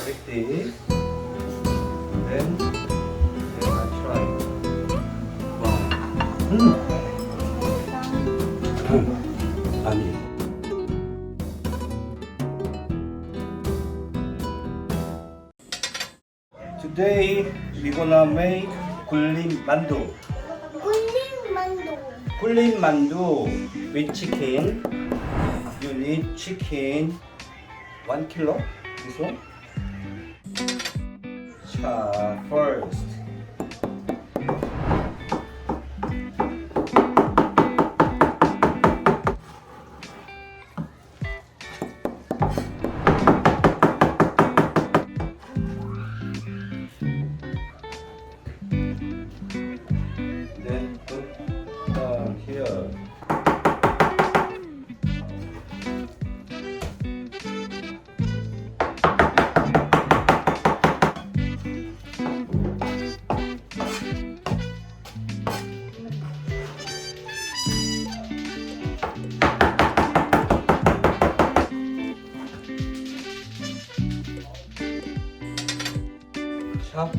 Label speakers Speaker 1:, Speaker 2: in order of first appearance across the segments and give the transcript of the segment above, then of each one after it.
Speaker 1: like this. Then I try. 아니. Today we gonna make 굴림만두. 굴림만두 with chicken. You need chicken 1 kilo. This one. 자, first. Then put down here. Chop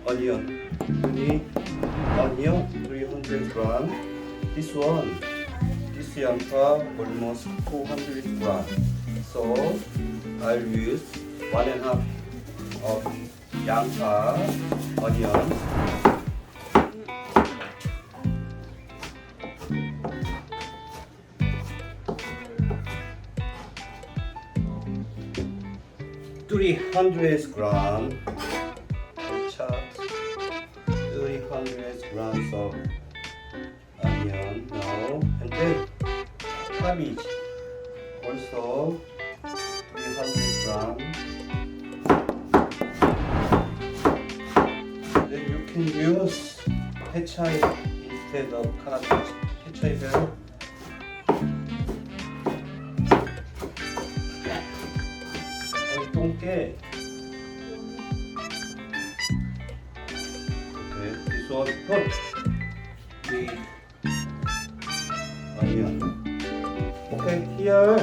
Speaker 1: onion. You need onion 300 gram. This 양파 almost 400 gram. So I'll use 1.5 of 양파 onion. $300 chopped 300 grams of onion now, and then cabbage also 300 grams. Then you can use ketchup instead of cabbage. ketchup. 똥개. Okay, this one put the onion. Okay, here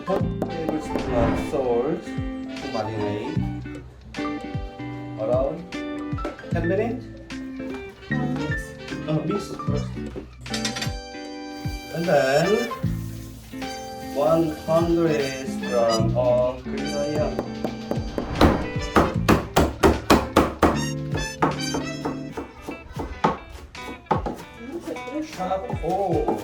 Speaker 1: put tablespoon of salt to marinate around 10 minutes. Mix first. And then 100 grams of green onion. Chop whole.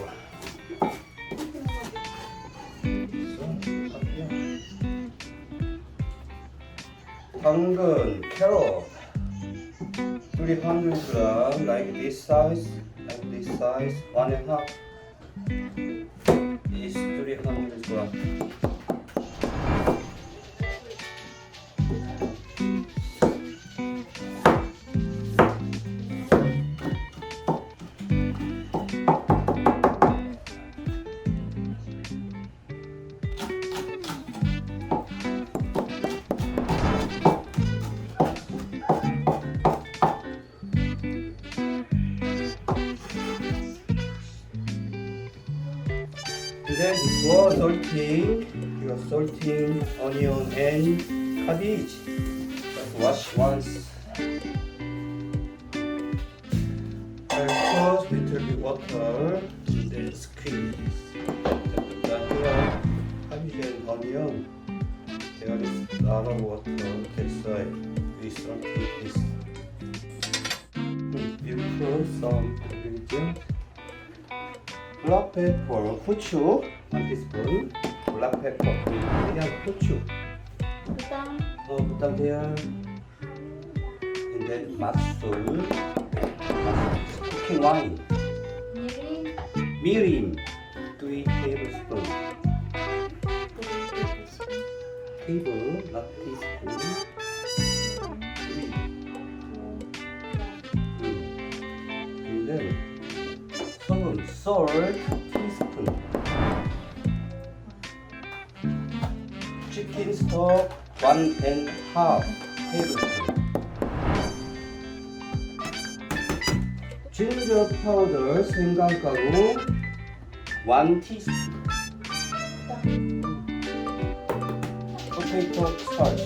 Speaker 1: 당근, carrot, 300 grams, like this size, 1.5 is 300 grams. And then this was salting. You are salting onion and cabbage. Just wash once. And put little bit water and then squeeze. Then here, cabbage and onion. There is a lot of water. That's why we salted this. You put some ingredients. black pepper, 후추 1 teaspoon. black pepper, 그냥 후추. 부담 here. And then 맛술, cooking wine. 미림 3 tablespoons. table, not teaspoon. And then salt, teaspoon. Chicken stock, 1.5 tablespoon. Ginger powder, 생강가루, 1 teaspoon. Potato starch.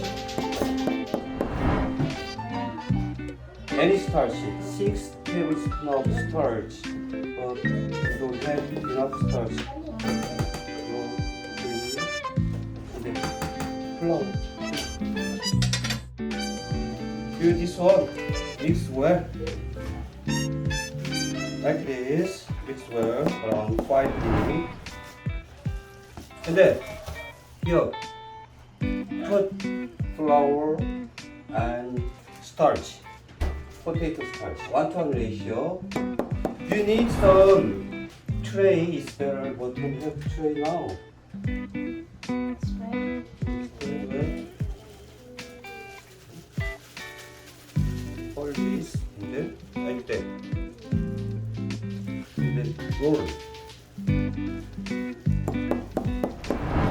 Speaker 1: any starch, 6 tablespoons of starch, but you don't have enough starch. And then flour. Do this one, mix well. Like this, mix well around 5 minutes. And then here, put flour and starch, potato starch, 1:1 ratio. You need some tray, is better, but don't have tray now. Hold this and then like that. And then roll.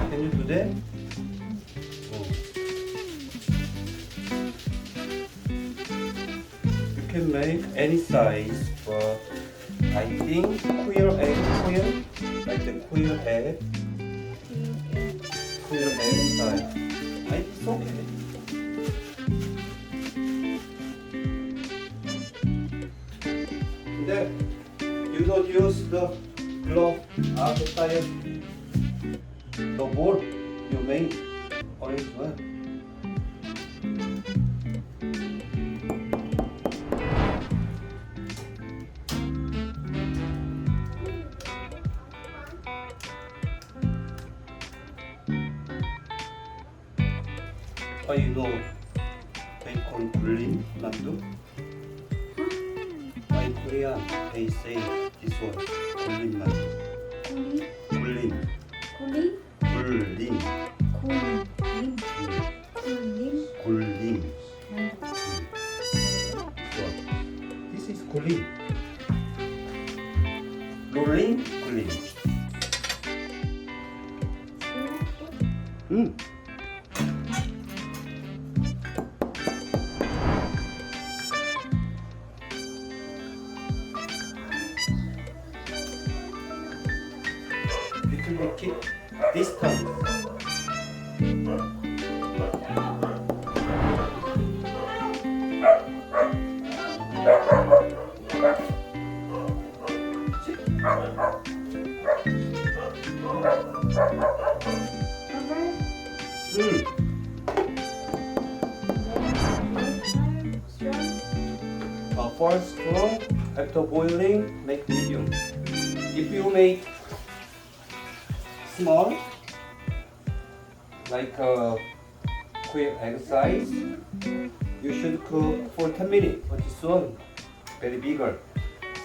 Speaker 1: Can you do that? You can make any size, but I think queer egg, like the queer egg size. I think it's okay. Then you don't use the glove outside the bowl you made orange one. You know bacon 굴림만두? In Korean they say this one 굴림만두. 굴림. This is 굴림. 롤링 굴림. Keep distance. First strong, after boiling, make medium. If you make small, like a queer egg size, you should cook for 10 minutes. But this one very bigger,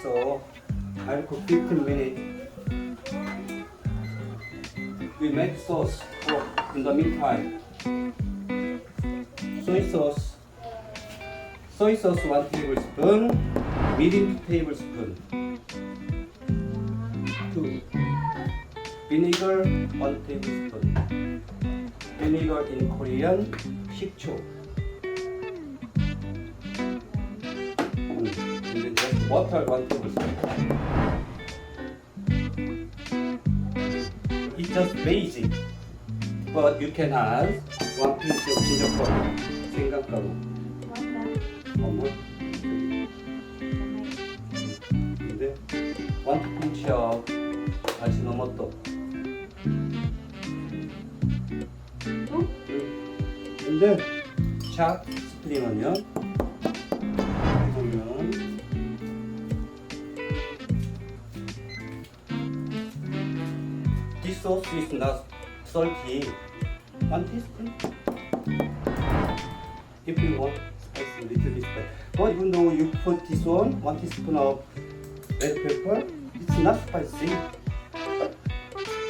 Speaker 1: so I'll cook 15 minutes. We make sauce in the meantime. Soy sauce 1 tablespoon, medium 2 tablespoon. 2. Vinegar 1 tablespoon. Vinegar in Korean, 식초. And then just water 1 tablespoon. It's just basic, but you can add 1 pinch of ginger powder, 생강가루. One more. And then 1 pinch of 아지노모토. And then chopped spring onion. This sauce is not salty. 1 teaspoon. If you want spicy, little bit spicy. But even though you put this one, 1 teaspoon of red pepper, it's not spicy.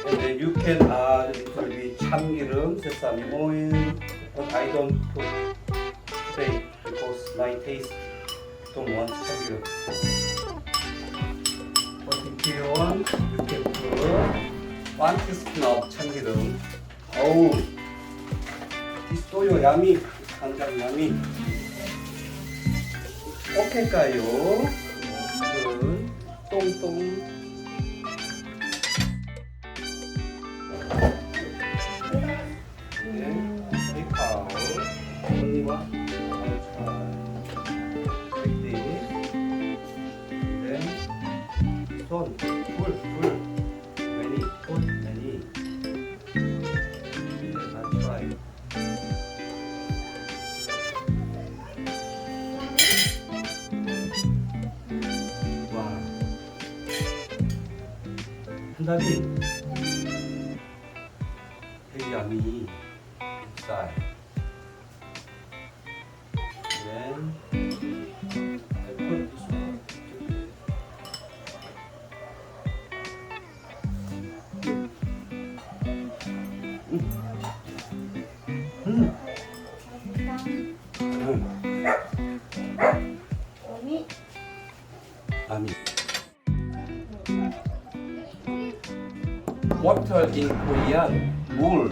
Speaker 1: And then you can add a little bit 참기름, sesame oil, but I don't put today because my taste don't want 참기름. But if you want, you can put 1 teaspoon of 참기름. Oh, this toyo yummy, 간장 yummy. 오케이까요? 똥똥. Take out only one. Like this. 한달이 very yummy inside. Then I put this one. Water in Korean, 물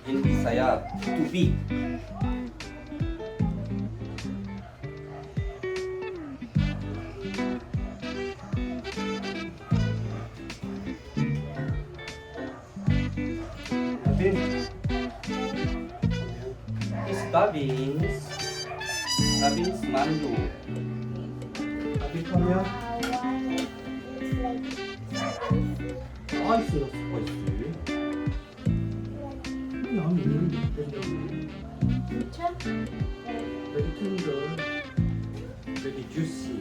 Speaker 1: in Bisaya, to be. It's Cabbage mandu. 하면 아이스 스파이스. 양이
Speaker 2: 진짜?
Speaker 1: very tender, very juicy.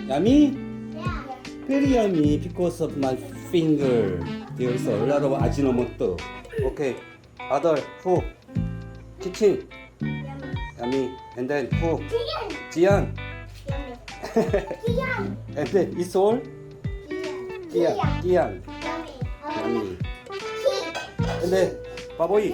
Speaker 1: Yummy?
Speaker 2: Yeah.
Speaker 1: Very yummy because of my finger. There's a lot of ajinomoto. Okay, other who? Kitchen. Yummy. And then who? Jian.
Speaker 2: Yummy.
Speaker 1: And then it's all? Kian.
Speaker 2: Yummy.
Speaker 1: Yummy. And then baboy.